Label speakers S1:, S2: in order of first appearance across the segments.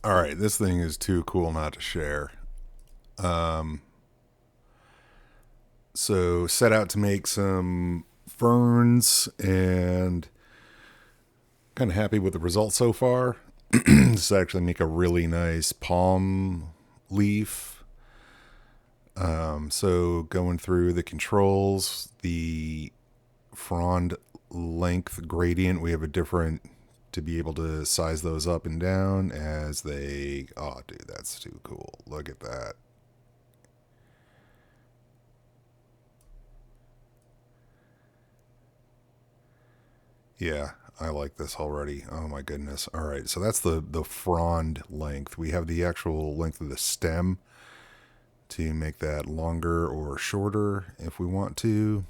S1: All right, this thing is too cool not to share. Um, so set out to make some ferns and kind of happy with the results so far. This actually make a really nice palm leaf. So going through the controls, the frond length gradient, we have a different to be able to size those up and down as they. Oh, dude, that's too cool. Look at that. Yeah, I like this already. Oh my goodness. All right, so that's the frond length. We have the actual length of the stem to make that longer or shorter if we want to.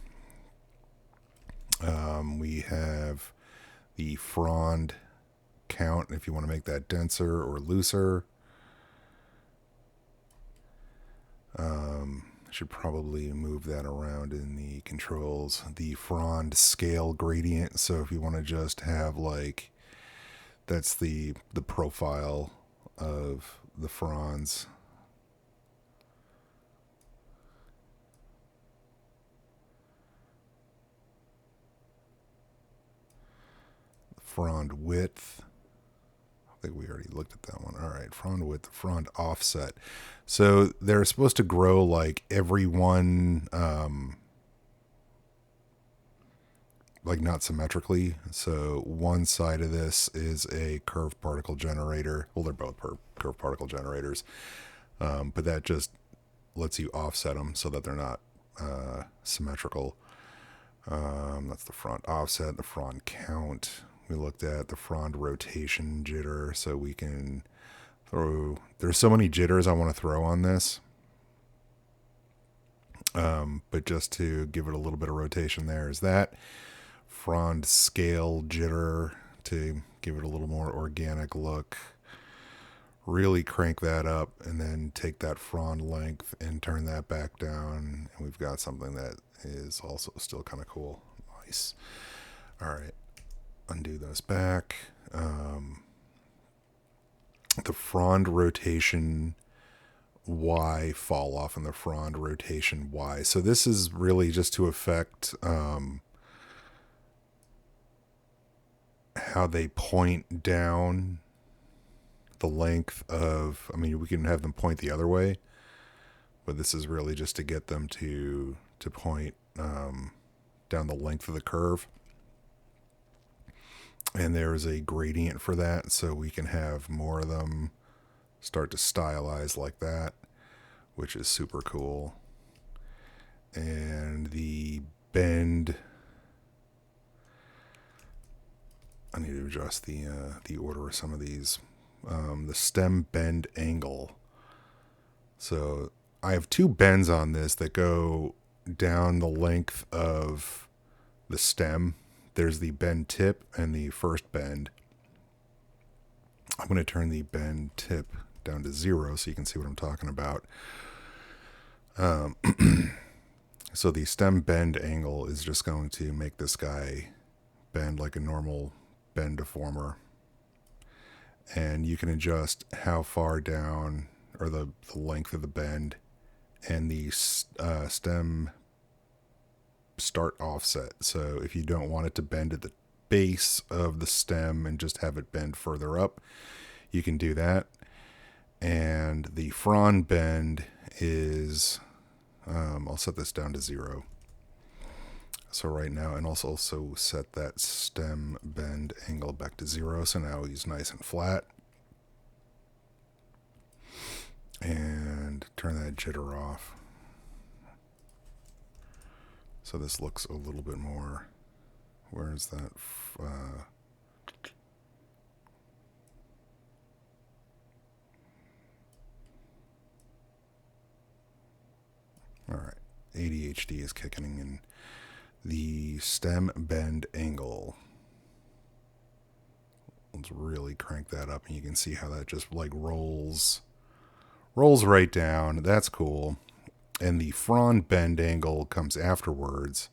S1: We have the frond count if you want to make that denser or looser. Should probably move that around in the controls. The frond scale gradient. So if you want to just have like that's the profile of the fronds. Frond width. I think we already looked at that one. All right, frond width, frond offset. So they're supposed to grow like every one, like not symmetrically. So one side of this is a curved particle generator. Well, they're both curved particle generators, but that just lets you offset them so that they're not symmetrical. That's the front offset, the front count. We looked at the front rotation jitter, so we can throw. There's so many jitters I want to throw on this, but just to give it a little bit of rotation, there is that frond scale jitter to give it a little more organic look. Really crank that up, and then take that frond length and turn that back down, and we've got something that is also still kind of cool. Nice. All right, undo those back. The frond rotation Y fall off and the frond rotation Y. So this is really just to affect how they point down the length of. I mean, we can have them point the other way, but this is really just to get them to point down the length of the curve. And there is a gradient for that, so we can have more of them start to stylize like that, which is super cool. And the bend, I need to adjust the order of some of these. The stem bend angle. So I have two bends on this that go down the length of the stem. There's the bend tip and the first bend. I'm going to turn the bend tip down to 0 so you can see what I'm talking about. So the stem bend angle is just going to make this guy bend like a normal bend deformer. And you can adjust how far down or the length of the bend and the stem start offset. So if you don't want it to bend at the base of the stem and just have it bend further up, you can do that. And the frond bend is, I'll set this down to 0. So right now, and also set that stem bend angle back to 0. So now he's nice and flat. And turn that jitter off. So this looks a little bit more. Where is that? All right. ADHD is kicking in. The stem bend angle. Let's really crank that up, and you can see how that just like rolls right down. That's cool. And the frond bend angle comes afterwards.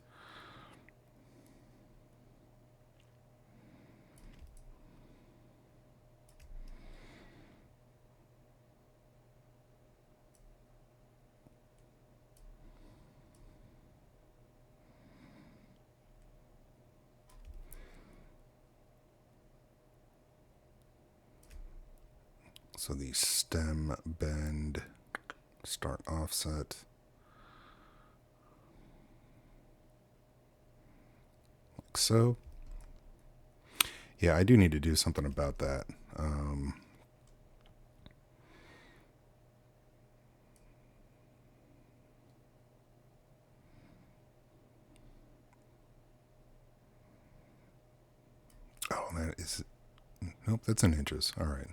S1: So the stem bend, start offset. Like so. Yeah, I do need to do something about that. Oh, that is... Nope, that's in inches. All right.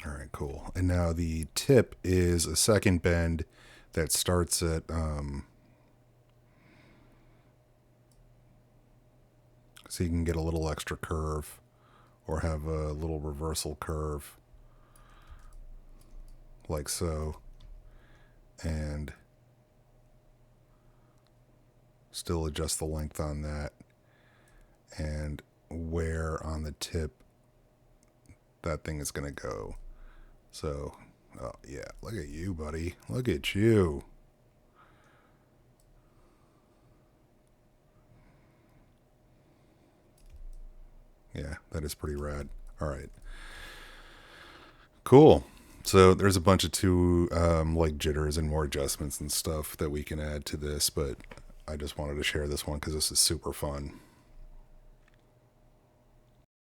S1: All right, cool. And now the tip is a second bend that starts at... so you can get a little extra curve or have a little reversal curve like so, and still adjust the length on that and where on the tip that thing is going to go. So, oh yeah, look at you, buddy. Look at you. Yeah, that is pretty rad. All right. Cool. So there's a bunch of like jitters and more adjustments and stuff that we can add to this, but I just wanted to share this one because this is super fun.